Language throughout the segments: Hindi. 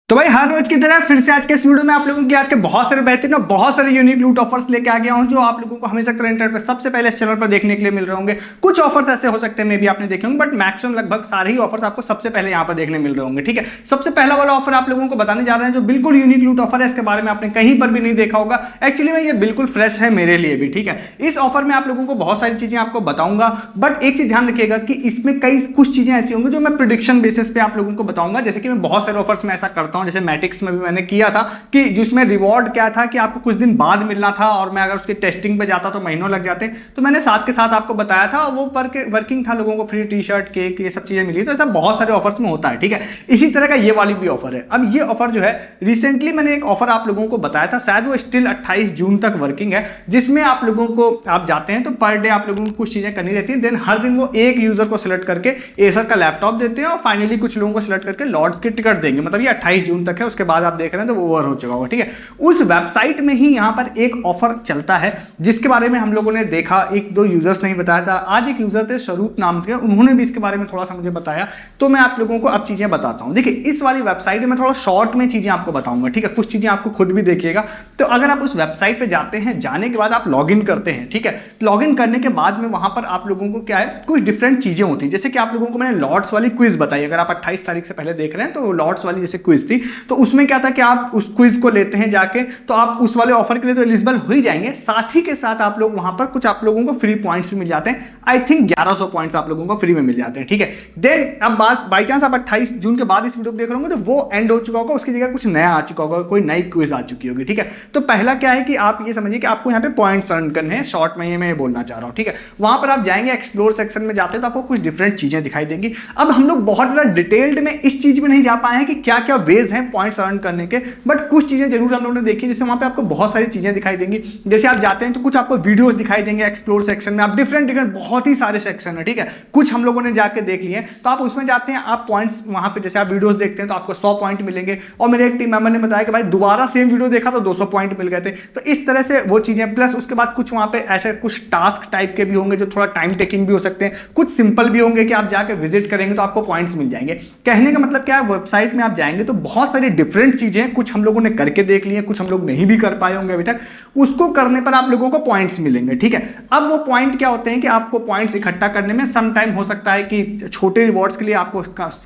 तो भाई हर रोज की तरह फिर से आज के इस वीडियो में आप लोगों की आज के बहुत सारे बेहतरीन और बहुत सारे यूनिक लूट ऑफर्स लेके आ गया हूं जो आप लोगों को हमेशा करंट पे सबसे पहले इस चैनल पर देखने के लिए मिल रहे होंगे। कुछ ऑफर्स ऐसे हो सकते हैं मे भी आपने देखे होंगे, बट मैक्सिमम लगभग सारे ही ऑफर्स आपको सबसे पहले यहाँ पर देखने मिल रहे होंगे। ठीक है, सबसे पहला वाला ऑफर आप लोगों को बताने जा रहे हैं जो बिल्कुल यूनिक लूट ऑफर है, इसके बारे में आपने कहीं पर भी नहीं देखा होगा। एक्चुअली में ये बिल्कुल फ्रेश है मेरे लिए भी। ठीक है, इस ऑफर में आप लोगों को बहुत सारी चीजें आपको बताऊंगा, बट एक चीज ध्यान रखिएगा कि इसमें कई कुछ चीजें ऐसी होंगी जो मैं प्रिडिक्शन बेसिस पे आप लोगों को बताऊंगा। जैसे कि मैं बहुत सारे ऑफर्स में ऐसा करता हूं, जैसे मैट्रिक्स में भी मैंने किया था कि जिसमें रिवॉर्ड क्या था कि आपको कुछ दिन बाद मिलना था और मैं अगर उसकी टेस्टिंग पे जाता तो महीनों लग जाते, तो मैंने साथ के साथ आपको बताया था। वो वर्किंग था, लोगों को फ्री टी शर्ट केक ये सब चीजें मिली। तो ऐसा बहुत सारे ऑफर्स में होता है। ठीक है, इसी तरह का ये वाली भी ऑफर है। अब ये ऑफर जो है रिसेंटली मैंने एक ऑफर आप लोगों को बताया था, शायद वो स्टिल 28 जून तक वर्किंग है, जिसमें आप लोगों को आप जाते हैं तो पर डे आप लोगों को कुछ चीजें करनी रहती है। देन हर दिन वो एक यूजर को सिलेक्ट करके एसर का लैपटॉप देते हैं और फाइनली कुछ लोगों को सिलेक्ट करके लॉर्ड्स की टिकट देंगे। मतलब ये 28 जून तक है, उसके बाद आप देख रहे हैं तो वो ओवर हो चुका होगा। ठीक है, उस वेबसाइट में ही यहां पर एक ऑफर चलता है जिसके बारे में हम लोगों ने देखा, एक दो यूजर्स नहीं बताया था। आज एक यूजर थे स्वरूप नाम के, उन्होंने भी इसके बारे में थोड़ा सा मुझे बताया, तो मैं आप लोगों को अब चीजें बताता हूं। देखिए, इस वाली वेबसाइट में थोड़ा शॉर्ट में चीजें आपको बताऊंगा। ठीक है, कुछ चीजें आपको खुद भी देखिएगा। तो अगर आप उस वेबसाइट पे जाते हैं, जाने के बाद आप लॉग इन करते हैं। ठीक है, लॉग इन करने के बाद में वहां पर आप लोगों को क्या है, कुछ डिफरेंट चीजें होती है। जैसे कि आप लोगों को मैंने लॉर्ड्स वाली क्विज बताई, अगर आप 28 तारीख से पहले देख रहे हैं तो लॉर्ड्स वाली जैसे क्विज थी, तो उसमें क्या था कि आप उस क्विज को लेते हैं जाके, तो आप उस वाले ऑफर के लिए तो एलिजिबल हो ही जाएंगे। साथ ही के साथ आप लोग वहां पर कुछ आप लोगों को फ्री पॉइंट्स भी मिल जाते हैं। आई थिंक 1100 पॉइंट्स आप लोगों को फ्री में मिल जाते हैं। ठीक है, देन अब बाई चांस आप 28 जून के बाद इस वीडियो को देख रहे होंगे तो वो एंड हो चुका होगा, उसकी जगह कुछ नया आ चुका होगा, कोई नई क्विज आ चुकी होगी। ठीक है, तो पहला क्या है कि आप ये समझिए कि आपको यहाँ पे पॉइंट्स अर्न करने हैं। शॉर्ट में ये मैं बोलना चाह रहा हूँ। ठीक है, वहां पर आप जाएंगे, एक्सप्लोर सेक्शन में जाते हैं तो आपको कुछ डिफरेंट चीजें दिखाई देंगी। अब हम लोग बहुत ज्यादा डिटेल्ड में इस चीज में नहीं जा पाए हैं कि क्या क्या वेज हैं पॉइंट्स अर्न करने के, बट कुछ चीजें जरूर हम लोगों ने देखी। जैसे वहां पे आपको बहुत सारी चीजें दिखाई देंगी। जैसे आप जाते हैं तो कुछ आपको वीडियोस दिखाई देंगे एक्सप्लोर सेक्शन में। आप डिफरेंट बहुत ही सारे सेक्शन है। ठीक है, कुछ हम लोगों ने जाके देख लिए, तो आप उसमें जाते हैं, आप पॉइंट्स वहां पे जैसे आप वीडियोस देखते हैं तो आपको 100 पॉइंट मिलेंगे। और मेरे एक टीम मेंबर ने बताया कि भाई दोबारा सेम वीडियो देखा तो 200 पॉइंट मिल गए थे। तो इस तरह से वो चीजें, प्लस उसके बाद कुछ वहां पे ऐसे कुछ टास्क टाइप के भी होंगे जो थोड़ा टाइम टेकिंग भी हो सकते हैं, कुछ सिंपल भी होंगे कि आप जाके विजिट करेंगे तो आपको पॉइंट्स मिल जाएंगे। कहने का मतलब क्या है, वेबसाइट में आप जाएंगे तो बहुत सारी डिफरेंट चीजें, कुछ हम लोगों ने करके देख लिए, कुछ हम लोग नहीं भी कर पाए होंगे अभी तक, उसको करने पर आप लोगों को पॉइंट्स मिलेंगे। ठीक है, अब वो पॉइंट क्या होते हैं कि आपको पॉइंट्स इकट्ठा करने में सम टाइम हो सकता है कि छोटे रिवॉर्ड्स के लिए आपको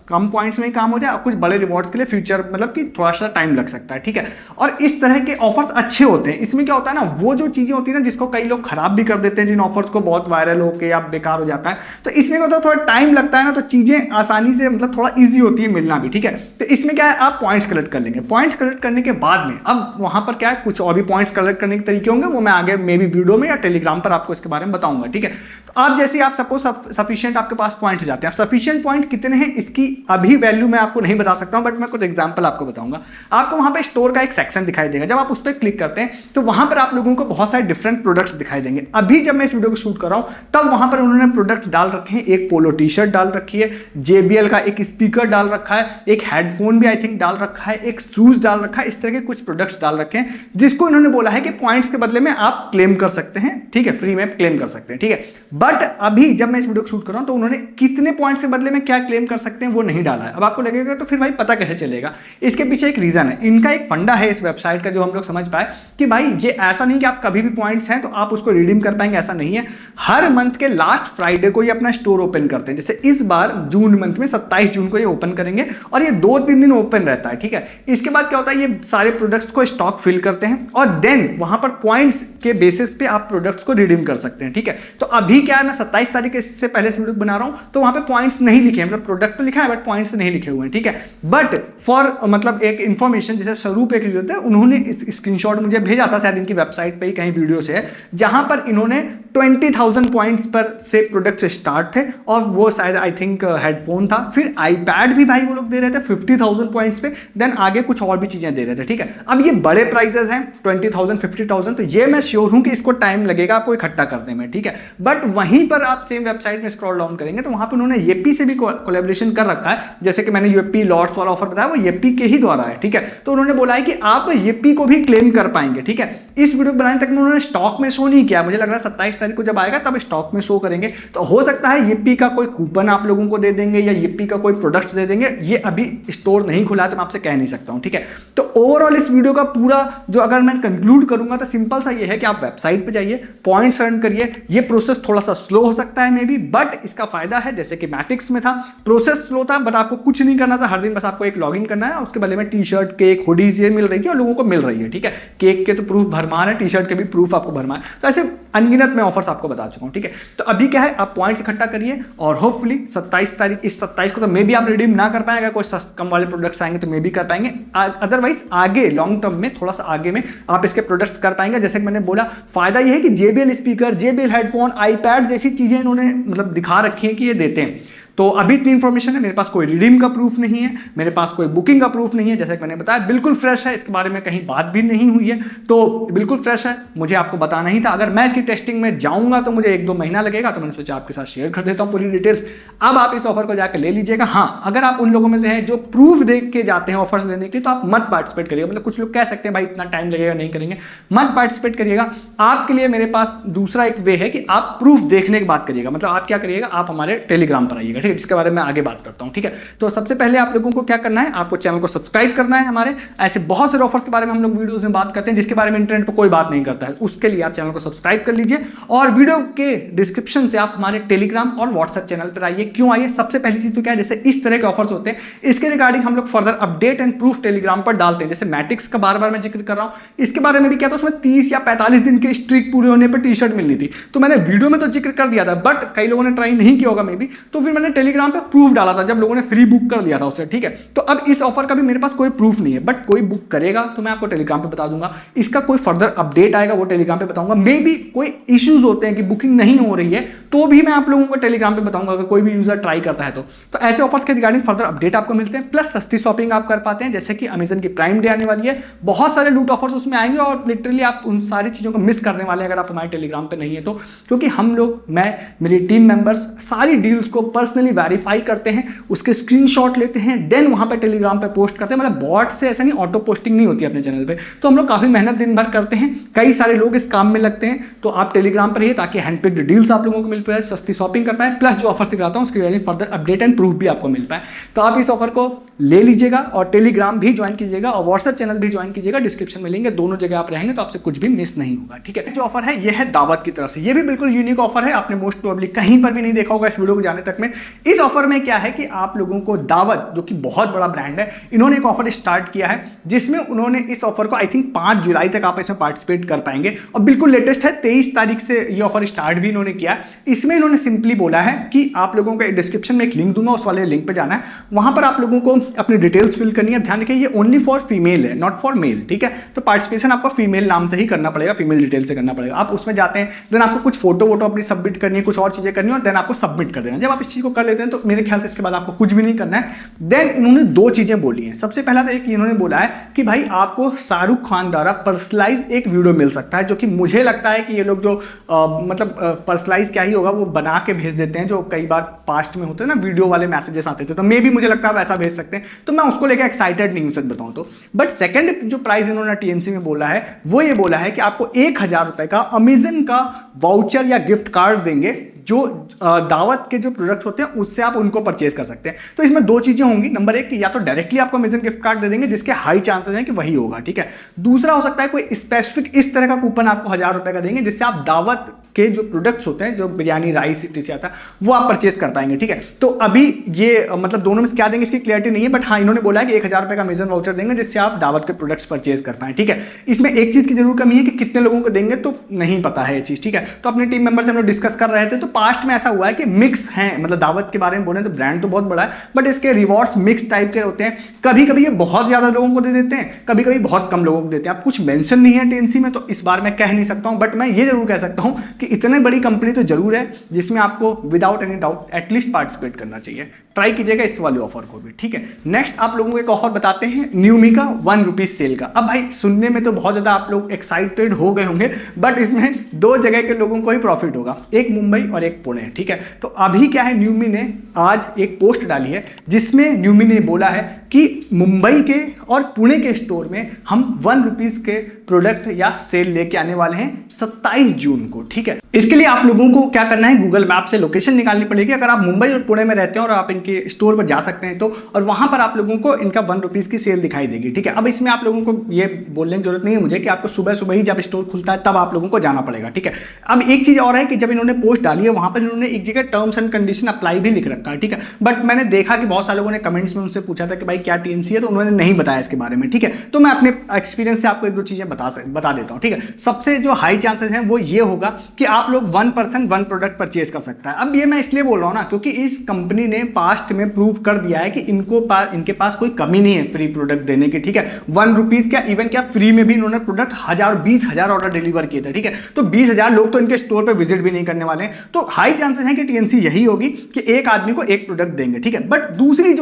कम पॉइंट्स में ही काम हो जाए, और कुछ बड़े रिवॉर्ड्स के लिए फ्यूचर मतलब कि थोड़ा सा टाइम लग सकता है। ठीक है, और इस तरह के ऑफर्स अच्छे होते हैं। इसमें क्या होता है ना, वो जो चीजें होती है ना जिसको कई लोग खराब भी कर देते हैं, जिन ऑफर्स को बहुत वायरल होकर या बेकार हो जाता है, तो इसमें क्या होता है, थोड़ा टाइम लगता है ना, तो चीजें आसानी से मतलब थोड़ा ईजी होती है मिलना भी। ठीक है, तो इसमें क्या है, आप पॉइंट्स कलेक्ट कर लेंगे। पॉइंट्स कलेक्ट करने के बाद में अब वहां पर क्या है, कुछ और भी पॉइंट्स कलेक्ट करने के तरीके होंगे, वो मैं आगे मे भी वीडियो में या टेलीग्राम पर आपको इसके बारे में बताऊंगा। ठीक है, तो आप जैसे आप सपोज सफिशिएंट आपके पास पॉइंट हो जाते हैं। सफिशिएंट पॉइंट कितने हैं इसकी अभी वैल्यू मैं आपको नहीं बता सकता हूं, बट मैं कुछ एग्जांपल आपको बताऊंगा। आपको वहां पे स्टोर का एक सेक्शन दिखाई देगा। जब आप उस पर क्लिक करते हैं तो वहां पर आप लोगों को बहुत सारे डिफरेंट प्रोडक्ट्स दिखाई देंगे। अभी जब मैं इस वीडियो को शूट कर रहा हूं तब वहां पर उन्होंने प्रोडक्ट्स डाल रखे हैं। एक पोलो टी शर्ट डाल रखी है, JBL का एक स्पीकर डाल रखा है, एक हेडफोन भी आई थिंक डाल रखा है, एक शूज डाल रखा है। इस तरह के कुछ प्रोडक्ट्स डाल रखे हैं जिसको इन्होंने बोला है कि पॉइंट्स के बदले में आप क्लेम कर सकते हैं। ठीक है, फ्री में क्लेम कर सकते हैं। ठीक है, बट अभी जब मैं इस वीडियो को शूट कर रहा हूं तो उन्होंने कितने पॉइंट्स के बदले में क्या क्लेम कर सकते हैं वो नहीं डाला है। अब आपको लगेगा तो फिर भाई पता कैसे चलेगा, इसके पीछे एक रीजन है। इनका एक फंडा है इस वेबसाइट का जो हम लोग समझ पाए कि भाई ये ऐसा नहीं कि आप कभी भी पॉइंट्स हैं तो आप उसको रिडीम कर पाएंगे, ऐसा नहीं है। हर मंथ के लास्ट फ्राइडे को ये अपना स्टोर ओपन करते हैं। जैसे इस बार जून मंथ में 27 जून को ये ओपन करेंगे और ये 2-3 दिन ओपन रहता है। ठीक है, इसके बाद क्या होता है, ये सारे प्रोडक्ट्स को स्टॉक फिल करते हैं और देन वहां पर पॉइंट्स के बेसिस पे आप प्रोडक्ट्स को रिडीम कर सकते हैं। ठीक है, तो अभी क्या है, मैं 27 तारीख से पहले से वीडियो बना रहा हूं तो वहां पे पॉइंट्स नहीं लिखे हैं, मतलब प्रोडक्ट तो लिखा है बट पॉइंट्स नहीं लिखे हुए हैं। ठीक है, बट फॉर मतलब एक इंफॉर्मेशन, जैसे स्वरूप एक होता है, उन्होंने स्क्रीनशॉट मुझे भेजा था, शायद इनकी वेबसाइट पे ही कहीं वीडियो से है, जहां पर इन्होंने 20,000 पॉइंट्स पर से प्रोडक्ट्स स्टार्ट थे और वो शायद आई थिंक हेडफोन था, फिर आईपैड भी भाई वो लोग दे रहे थे 50,000 पॉइंट्स पे, देन आगे कुछ और भी चीजें दे रहे थे। ठीक है, अब ये बड़े प्राइजेस हैं 20,000 50,000, तो ये मैं श्योर हूं कि इसको टाइम लगेगा आपको इकट्ठा करने में। ठीक है, बट वहीं पर आप सेम वेबसाइट में स्क्रॉल डाउन करेंगे तो वहां पर उन्होंने येपी से भी कोलैबोरेशन कर रखा है। जैसे कि मैंने यूपी लॉर्ड्स वाला ऑफर बताया, वो येपी के ही द्वारा है। ठीक है, तो उन्होंने बोला है कि आप येपी को भी क्लेम कर पाएंगे। ठीक है, इस वीडियो को बनाने तक में उन्होंने स्टॉक में शो नहीं किया, मुझे लग रहा है 27 तारीख को जब आएगा तब स्टॉक में शो करेंगे। तो हो सकता है Yippee का कोई कूपन आप लोगों को दे देंगे या Yippee का कोई प्रोडक्ट्स दे देंगे, ये अभी स्टोर नहीं खुला है तो मैं आपसे कह नहीं सकता हूं, ठीक है। तो ओवरऑल इस वीडियो का पूरा जो अगर मैं कंक्लूड करूंगा तो सिंपल सा ये है कि आप वेबसाइट पे जाइए, पॉइंट्स अर्न करिए। ये प्रोसेस थोड़ा सा स्लो हो सकता है मे बी, बट इसका फायदा है जैसे कि मैटिक्स में था, प्रोसेस स्लो था बट आपको कुछ नहीं करना था, हर दिन बस आपको एक लॉगिन करना है, उसके बदले में टी शर्ट, केक, हुडीज ये मिल रही थी और लोगों को मिल रही है, ठीक है। केक के तो प्रूफ भरमार है, टी शर्ट के भी प्रूफ आपको भरमार है, तो ऐसे अनगिनत मैं ऑफर्स आपको बता चुका हूं, ठीक है। तो अभी क्या है, आप पॉइंट्स इकट्ठा करिए और होपफुली 27 तारीख, इस 27 को तो मे भी आप रिडीम ना कर पाएंगे, कोई कम वाले प्रोडक्ट्स आएंगे तो मे भी कर पाएंगे, अदरवाइज आगे लॉन्ग टर्म में थोड़ा सा आगे में आप इसके प्रोडक्ट्स कर पाएंगे। जैसे कि मैंने बोला, फायदा यह है कि JBL speaker, JBL headphone, iPad जैसी चीजें इन्होंने मतलब दिखा रखी है कि ये देते हैं। तो अभी इतनी इन्फॉर्मेशन है, मेरे पास कोई रिडीम का प्रूफ नहीं है, मेरे पास कोई बुकिंग का प्रूफ नहीं है, जैसे कि मैंने बताया बिल्कुल फ्रेश है, इसके बारे में कहीं बात भी नहीं हुई है, तो बिल्कुल फ्रेश है, मुझे आपको बताना ही था। अगर मैं इसकी टेस्टिंग में जाऊंगा तो मुझे 1-2 महीना लगेगा, तो मैंने सोचा आपके साथ शेयर कर देता हूं पूरी डिटेल्स। अब आप इस ऑफर को जाकर ले लीजिएगा। हाँ, अगर आप उन लोगों में से हैं जो प्रूफ देख के जाते हैं ऑफर्स लेने के लिए, तो आप मत पार्टिसिपेट करिएगा। मतलब कुछ लोग कह सकते हैं भाई इतना टाइम लगेगा, नहीं करेंगे, मत पार्टिसिपेट करिएगा। आपके लिए मेरे पास दूसरा एक वे है कि आप प्रूफ देखने की बात करिएगा। मतलब आप क्या करिएगा, आप हमारे टेलीग्राम पर आइएगा, ठीक है, जिसके बारे में आगे बात करता हूं, ठीक है। तो सबसे पहले आप लोगों को क्या करना है, आपको चैनल को सब्सक्राइब करना है। हमारे ऐसे बहुत सारे ऑफर्स के बारे में हम लोग वीडियोस में बात करते हैं जिसके बारे में इंटरनेट पर कोई बात नहीं करता है, उसके लिए आप चैनल को सब्सक्राइब कर लीजिए और वीडियो के डिस्क्रिप्शन से आप हमारे टेलीग्राम और व्हाट्सएप चैनल पर आइए। क्यों आइए, सबसे पहली चीज तो क्या है, जैसे इस तरह के ऑफर्स होते हैं इसके रिगार्डिंग हम लोग further update and proof Telegram पर डालते हैं। जैसे मैटिक्स का बार बार मैं जिक्र कर रहा हूं, इसके बारे में भी क्या था, उसमें 30 या 45 दिन के स्ट्रीक पूरे होने पर टी शर्ट मिलनी थी, तो मैंने वीडियो में तो जिक्र कर दिया था, बट कई लोगों ने ट्राई नहीं किया होगा मे बी, तो फिर मैंने टेलीग्राम पर प्रूफ डाला था जब लोगों ने फ्री बुक कर दिया था उसे, ठीक है। तो अब इस ऑफर का भी मेरे पास कोई प्रूफ नहीं है, बट कोई बुक करेगा तो मैं आपको टेलीग्राम पे बता दूंगा। इसका कोई फर्दर अपडेट आएगा वो टेलीग्राम पे बताऊंगा। मे बी कोई इश्यूज होते हैं कि बुकिंग नहीं हो रही है, तो भी मैं आप लोगों को टेलीग्राम पे बताऊंगा अगर कोई भी यूजर ट्राई करता है तो ऐसे ऑफर्स के रिगार्डिंग फर्दर अपडेट आपको मिलते हैं। प्लस सस्ती शॉपिंग आप कर पाते हैं, जैसे कि अमेजन की प्राइम डे आने वाली है, बहुत सारे लूट ऑफर्स उसमें आएंगे और लिटरली आप उन सारी चीजों को मिस करने वाले हैं अगर आप हमारे टेलीग्राम पे नहीं है तो, क्योंकि हम लोग, मैं, मेरी टीम मेंबर्स सारी डील्स को पर्सनली वेरीफाई करते हैं, उसके स्क्रीनशॉट लेते हैं, देन वहां पे टेलीग्राम पे पोस्ट करते हैं। मतलब बॉट से ऐसा नहीं, ऑटो पोस्टिंग नहीं होती अपने चैनल पे, तो हम लोग काफी मेहनत दिन भर करते हैं, कई सारे लोग इस काम में लगते हैं। तो आप टेलीग्राम पर रहिए ताकि हैंडपिक्ड डील्स आप लोगों को मिल पाए, सस्ती शॉपिंग कर पाए, प्लस जो ऑफर सिखाता हूं उसके लिए फर्दर अपडेट एंड प्रूफ भी आपको मिल पाए। तो आप इस ऑफर को ले लीजिएगा और टेलीग्राम भी ज्वाइन कीजिएगा और व्हाट्सएप चैनल भी ज्वाइन कीजिएगा, डिस्क्रिप्शन में लिंक, दोनों जगह आप रहेंगे तो आपसे कुछ भी मिस नहीं होगा, ठीक है। जो ऑफर है ये है दावत की तरफ से, ये भी बिल्कुल यूनिक ऑफर है, आपने मोस्ट प्रोबेबली कहीं पर भी नहीं देखा होगा इस वीडियो को जाने तक में। इस ऑफर में क्या है कि आप लोगों को दावत, जो कि बहुत बड़ा ब्रांड है, इन्होंने एक ऑफर स्टार्ट किया है जिसमें उन्होंने इस ऑफर को आई थिंक 5 जुलाई तक आप इसमें पार्टिसिपेट कर पाएंगे और बिल्कुल लेटेस्ट है 23 तारीख से ये ऑफर स्टार्ट भी इन्होंने किया। इसमें इन्होंने सिंपली बोला है कि आप लोगों को डिस्क्रिप्शन में एक लिंक दूंगा, उस वाले लिंक पे जाना है, वहां पर आप लोगों को अपनी डिटेल्स फिल करनी है। ध्यान रखिए ये ओनली फॉर फीमेल है, नॉट फॉर मेल, ठीक है। तो पार्टिसिपेशन आपको फीमेल नाम से ही करना पड़ेगा, फीमेल डिटेल से करना पड़ेगा। आप उसमें जाते हैं, देन आपको कुछ फोटो वोटो अपनी सबमिट करनी है, कुछ और चीजें करनी है और देन आपको सबमिट कर देना। जब आप इस चीज को कर लेते हैं तो मेरे ख्याल से इसके बाद आपको कुछ भी नहीं करना है। देन इन्होंने 2 चीजें बोली हैं। सबसे पहला तो एक इन्होंने बोला है कि भाई आपको शाहरुख खान द्वारा पर्सनलाइज एक वीडियो मिल सकता है, जो कि मुझे लगता है कि ये लोग जो मतलब पर्सनलाइज क्या ही होगा, वो बना के भेज देते हैं, जो कई बार पास्ट में होते हैं ना वीडियो वाले मैसेजेस आते थे, तो मे भी मुझे लगता है वैसा भेज सकते हैं, तो मैं उसको लेकर एक्साइटेड नहीं हूं सच बताऊं तो। बट सेकंड जो प्राइस इन्होंने टीएमसी में बोला है वो ये बोला है कि आपको 1000 रुपए का अमेजन का वाउचर या गिफ्ट कार्ड देंगे, जो दावत के जो प्रोडक्ट होते हैं उससे आप उनको परचेज कर सकते हैं। तो इसमें 2 चीजें होंगी, नंबर 1 कि या तो डायरेक्टली आपको अमेजन गिफ्ट कार्ड दे देंगे जिसके हाई चांसेस हैं कि वही होगा, ठीक है। दूसरा हो सकता है कोई स्पेसिफिक इस तरह का कूपन आपको 1000 रुपए का देंगे जिससे आप दावत के जो प्रोडक्ट्स होते हैं, जो बिरयानी राइस से आता है, वो आप परचेज कर पाएंगे, ठीक है। तो अभी ये मतलब दोनों में क्या देंगे इसकी क्लियरिटी नहीं है, बट हाँ इन्होंने बोला है कि 1000 रुपए का अमेजन वाउचर देंगे जिससे आप दावत के प्रोडक्ट्स परचेज कर पाएं, ठीक है। इसमें एक चीज की जरूर कमी है कि कितने लोगों को देंगे तो नहीं पता है ये चीज, ठीक है। तो अपने टीम मेंबर से हम लोग डिस्कस कर रहे थे, तो पास्ट में ऐसा हुआ है कि मिक्स हैं, मतलब दावत के बारे में बोले तो ब्रांड तो बहुत बड़ा है, बट इसके रिवॉर्ड्स मिक्स टाइप के होते हैं। कभी कभी ये बहुत ज्यादा लोगों को दे देते हैं, कभी कभी बहुत कम लोगों को देते हैं। आप कुछ मेंशन नहीं है टीएनसी में, तो इस बार मैं कह नहीं सकता हूं, बट मैं ये जरूर कह सकता हूं कि इतने बड़ी कंपनी तो जरूर है जिसमें आपको without any doubt at least participate करना चाहिए। ट्राई कीजिएगा इस वाले ऑफर को भी, ठीक है। नेक्स्ट आप लोगों को एक ऑफर बताते हैं न्यूमी का 1 रुपीज सेल का। अब भाई सुनने में तो बहुत ज्यादा आप लोग एक्साइटेड हो गए होंगे, बट इसमें 2 जगह के लोगों को ही प्रॉफिट होगा, एक मुंबई और एक पुणे, ठीक है। तो अभी क्या है, न्यूमी ने आज एक पोस्ट डाली है जिसमें न्यूमी ने बोला है कि मुंबई के और पुणे के स्टोर में हम 1 रुपीज के प्रोडक्ट या सेल लेके आने वाले हैं 27 जून को, ठीक है। इसके लिए आप लोगों को क्या करना है, गूगल मैप से लोकेशन निकालनी पड़ेगी। अगर आप मुंबई और पुणे में रहते हैं और आप इनके स्टोर पर जा सकते हैं तो, और वहां पर आप लोगों को इनका 1 रुपीज की सेल दिखाई देगी, ठीक है। अब इसमें आप लोगों को ये बोलने की जरूरत नहीं है मुझे कि आपको सुबह सुबह ही जब स्टोर खुलता है तब आप लोगों को जाना पड़ेगा, ठीक है। अब एक चीज और है कि जब इन्होंने पोस्ट डाली है वहां पर इन्होंने एक जगह टर्म्स एंड कंडीशन अप्लाई भी लिख रखा है, ठीक है। बट मैंने देखा कि बहुत सारे लोगों ने कमेंट्स में उनसे पूछा था कि भाई क्या टीएनसी है, तो उन्होंने नहीं बताया इसके बारे में, ठीक है। तो मैं अपने एक्सपीरियंस से आपको एक दो चीजें बता देता हूं, ठीक है। सबसे जो हाई चांसेस हैं वो ये होगा कि आप लोग 1 पर्सन 1 प्रोडक्ट परचेज कर सकता है। अब ये मैं इसलिए बोल रहा हूं ना क्योंकि इस कंपनी ने पास्ट में प्रूव कर दिया है कि इनके पास कोई कमी नहीं है फ्री प्रोडक्ट देने की, ठीक है। 1 रुपीज क्या, इवन क्या फ्री में भी इन्होंने प्रोडक्ट 20,000 ऑर्डर डिलीवर किए थे, ठीक है। तो 20,000 लोग तो इनके स्टोर पे विजिट भी नहीं करने वाले हैं। तो हाई चांसेस है कि टीएनसी यही होगी कि एक आदमी को एक प्रोडक्ट देंगे, ठीक है। बट दूसरी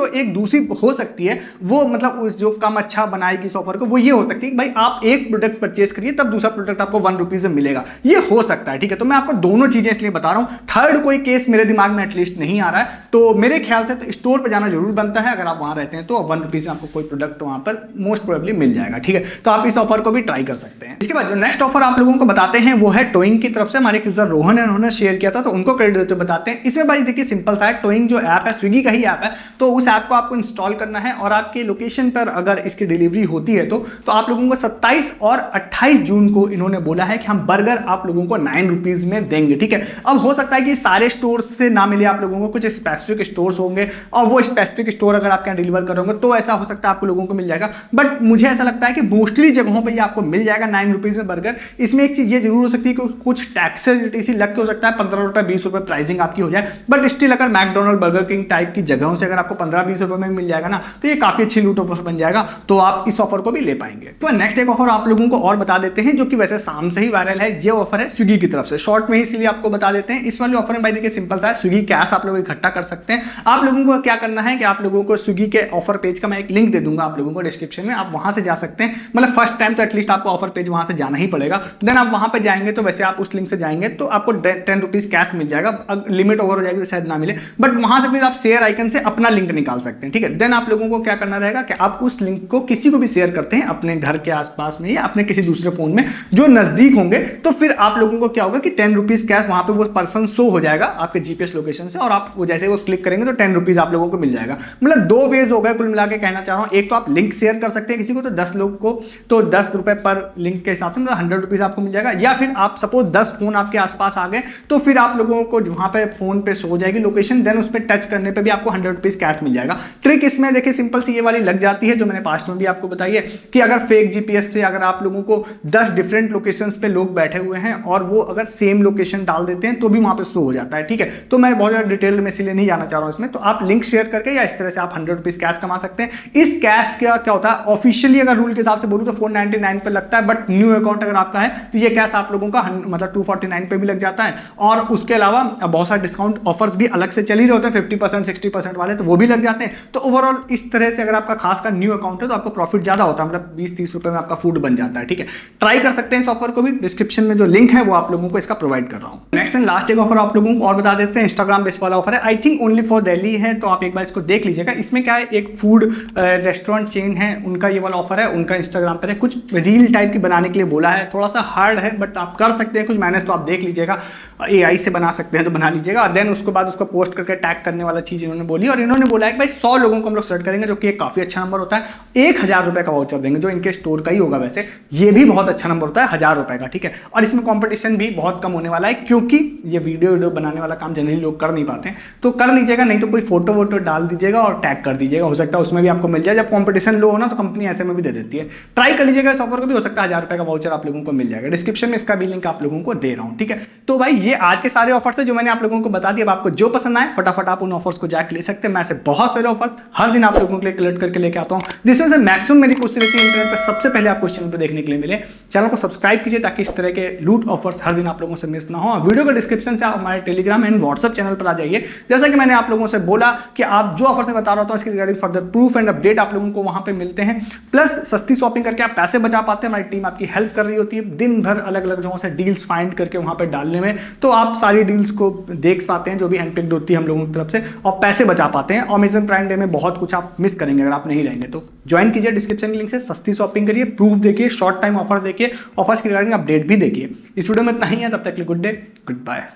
हो सकती है वो मतलब उस जो कम अच्छा बनाएगी इस ऑफर को, वो ये हो सकती है कि भाई आप एक प्रोडक्ट परचेज करिए तब दूसरा प्रोडक्ट आपको 1 रुपीज में मिलेगा, ये हो सकता है, ठीक है। तो मैं आपको दोनों चीजें इसलिए बता रहा हूं, थर्ड कोई केस मेरे दिमाग में एटलीस्ट नहीं आ रहा है। तो मेरे ख्याल से तो स्टोर पर जाना जरूर बनता है, अगर आप वहां रहते हैं तो 1 रुपीज में आपको कोई प्रोडक्ट वहां पर मोस्ट प्रोबेबली मिल जाएगा, ठीक है। तो आप इस ऑफर को भी ट्राई कर सकते हैं। इसके बाद जो नेक्स्ट ऑफर आप लोगों को बताते हैं वो है टोइंग की तरफ से। हमारे यूजर रोहन है, उन्होंने शेयर किया था तो उनको क्रेडिट देते बताते हैं। इसमें भाई देखिए सिंपल सा है, टोइंग जो ऐप है स्विगी का ही ऐप है, तो उस ऐप को आपको इंस्टॉल करना है और आपके लोकेशन पर अगर इसकी डिलीवरी होती है तो आप लोगों को 27 और 28 जून को इन्होंने बोला है कि हम बर्गर आप लोगों को 9 रुपीज में देंगे, ठीक है। अब हो सकता है कि सारे स्टोर से ना मिले आप लोगों को, कुछ स्पेसिफिक स्टोर्स होंगे और वो स्पेसिफिक स्टोर अगर आपके यहाँ डिलीवर करोगे तो ऐसा हो सकता है आपको लोगों को मिल जाएगा। बट मुझे ऐसा लगता है कि मोस्टली जगहों पर ये आपको मिल जाएगा 9 रुपीज में बर्गर। इसमें एक चीज ये जरूर हो सकती है कि कुछ टैक्सेस टीसी लग के हो सकता है 15 रुपए 20 रुपए प्राइसिंग आपकी हो जाए, बट स्टिल अगर मैकडोनल्ड बर्गर किंग टाइप की जगहों से अगर आपको 15-20 रुपए में मिल जाएगा ना तो ये काफी अच्छी लूट ऑफर बन जाएगा, तो आप इस ऑफर को भी ले पाएंगे। तो नेक्स्ट एक ऑफर आप लोगों को और बता देते हैं जो कि वैसे शाम से ही वायरल है। ये ऑफर है स्विगी की तरफ से, शॉर्ट में ही इसलिए आपको बता देते हैं। इस वाले ऑफर में भाई देखिए सिंपल सा है, स्विगी कैश आप लोग इकट्ठा कर सकते हैं। आप लोगों को क्या करना है कि आप लोगों को स्विगी के ऑफर पेज का मैं एक लिंक दे दूंगा आप लोगों को डिस्क्रिप्शन में, आप वहां से जा सकते हैं। मतलब फर्स्ट टाइम तो एटलीस्ट आपको ऑफर पेज वहां से जाना ही पड़ेगा। देन आप वहां पे जाएंगे तो वैसे आप उस लिंक से जाएंगे तो आपको 10 रुपीज कैश मिल जाएगा। लिमिट ओवर हो जाएगी तो शायद ना मिले, बट वहां से फिर आप शेयर आइकन से अपना लिंक निकाल सकते हैं, ठीक है। देन आप लोगों को क्या करना रहेगा कि आप उस लिंक को किसी को भी शेयर करते हैं अपने घर के आसपास में या अपने किसी दूसरे फोन में जो नजदीक होंगे, तो फिर आप लोगों को क्या होगा कि 10 रुपीज कैश वहां पे वो पर्सन शो हो जाएगा आपके जीपीएस लोकेशन से, और आप वो जैसे वो क्लिक करेंगे तो 10 रुपीज आप लोगों को मिल जाएगा। मतलब 2 वेज हो गए कुल मिला के कहना चाह रहा हूं। एक तो आप लिंक शेयर कर सकते हैं किसी को, तो 10 लोग को तो 10 रुपए पर लिंक के हिसाब से मतलब 100 रुपीज आपको मिल जाएगा। या फिर आप सपोज 10 फोन आपके आसपास आ गए तो फिर आप लोगों को वहां पे फोन पे शो हो जाएगी लोकेशन, देन उस पर टच करने पे भी आपको 100 रुपीज कैश मिल जाएगा। ट्रिक इसमें देखिए सिंपल सी ये वाली लग जाती है जो मैंने पास्ट में भी आपको बताई है कि अगर फेक जीपीएस से अगर आप लोगों को 10 डिफरेंट लोकेशंस पे लोग बैठे हुए हैं और वो अगर सेम लोकेशन डाल देते हैं तो भी वहां पे शो हो जाता है, ठीक है। तो मैं बहुत ज्यादा डिटेल में इसलिए नहीं जाना चाह रहा हूं इसमें। तो आप लिंक शेयर करके या इस तरह से आप 100 रुपीज कैश कमा सकते हैं। इस कैश का क्या होता है ऑफिशियली अगर रूल के हिसाब से बोलूं तो 499 पे लगता है, बट न्यू अकाउंट अगर आपका है तो ये कैश आप लोगों का मतलब 249 पे भी लग जाता है। और उसके अलावा बहुत सारे डिस्काउंट ऑफर्स भी अलग से चल ही रहे होते हैं 50% 60% वाले, तो वो भी लग जाते हैं। तो ओवरऑल इस तरह से अगर आपका खास का न्यू अकाउंट है तो आपको प्रॉफिट ज्यादा होता है, मतलब 20-30 रुपए में आपका फूड बन जाता है, ठीक है। ट्राई कर सकते हैं इस ऑफर को भी, डिस्क्रिप्शन में जो लिंक है वो आप लोगों को इसका प्रोवाइड कर रहा हूं। नेक्स्ट एंड लास्ट एक ऑफर आप लोगों को और बता देते हैं, इंस्टाग्राम बेस्ड वाला ऑफर है। I think only for Delhi है, तो आप एक बार इसको देख लीजिएगा। इसमें क्या है, एक फूड रेस्टोरेंट चेन है, उनका ये वाला ऑफर है, उनका इंस्टाग्राम पर है। कुछ रील टाइप की बनाने के लिए बोला है, थोड़ा सा हार्ड है बट आप कर सकते हैं कुछ मैनेज, तो आप देख लीजिएगा। AI से बना सकते हैं तो बना लीजिएगा। देन उसके बाद उसको पोस्ट करके टैग करने वाला चीज इन्होंने बोली, और इन्होंने बोला है कि भाई 100 लोगों को हम लोग सर्च करेंगे, जो कि एक काफी अच्छा नंबर होता है। 1000 रुपए का वाउचर देंगे जो इनके स्टोर का ही होगा, वैसे ये भी बहुत अच्छा नंबर होता है 1000 रुपए का, ठीक है। और इसमें कंपटीशन भी बहुत कम होने वाला है क्योंकि ये वीडियो बनाने वाला काम जनरली लोग कर नहीं पाते हैं। तो कर लीजिएगा, नहीं तो कोई फोटो वोटो डाल दीजिएगा और टैग कर दीजिएगा, हो सकता है उसमें भी आपको मिल जाए। जब कंपटीशन लो हो ना तो कंपनी ऐसे में भी दे देती है। ट्राई कर लीजिएगा इस ऑफर को भी, हो सकता है 1000 रुपए का वाउचर आप लोगों को मिल जाएगा। डिस्क्रिप्शन में इसका भी लिंक आप लोगों को दे रहा हूं, ठीक है। तो भाई ये आज के सारे ऑफर्स है जो मैंने आप लोगों को बता दिया। अब आपको जो पसंद आए फटाफट आप उन ऑफर्स को जाकर ले सकते हैं। मैं ऐसे बहुत सारे ऑफर्स हर दिन आप लोगों के लिए कलेक्ट करके लेके आता हूं, जिसमें से मैक्सिमम मेरी कोशिश रहती है इंटरनेट पर सबसे पहले आपको इस चैनल पर देखने के लिए मिले। चैनल को सब्सक्राइब कीजिए ताकि इस तरह के लूट ऑफर्स हर दिन आप लोगों से मिस ना हो। वीडियो के डिस्क्रिप्शन से आप हमारे टेलीग्राम एंड व्हाट्सएप चैनल पर आ जाइए। जैसा कि मैंने आप लोगों से बोला कि आप जो ऑफर से बता रहा था इसकी regarding further proof and update आप लोगों को वहां पे मिलते हैं। प्लस सस्ती शॉपिंग करके आप पैसे बचा पाते हैं, हमारी टीम आपकी हेल्प कर रही होती है दिन भर अलग अलग जगहों से डील्स फाइंड करके वहां पे डालने में। तो आप सारी डील्स को देख पाते हैं जो भी हैंडपिक्ड होती है हम लोगों की तरफ से, और पैसे बचा पाते हैं। अमेज़न प्राइम डे में बहुत कुछ आप मिस करेंगे अगर आप नहीं रहेंगे तो। ज्वाइन कीजिए, डिस्क्रिप्शन लिंक से सस्ती शॉपिंग करिए, प्रूफ देखिए, शॉर्ट टाइम ऑफर देखिए, ऑफर्स की रिगार्डिंग अपडेट भी देखिए। इस वीडियो में इतना ही है, तब तक के लिए गुड डे, गुड बाय।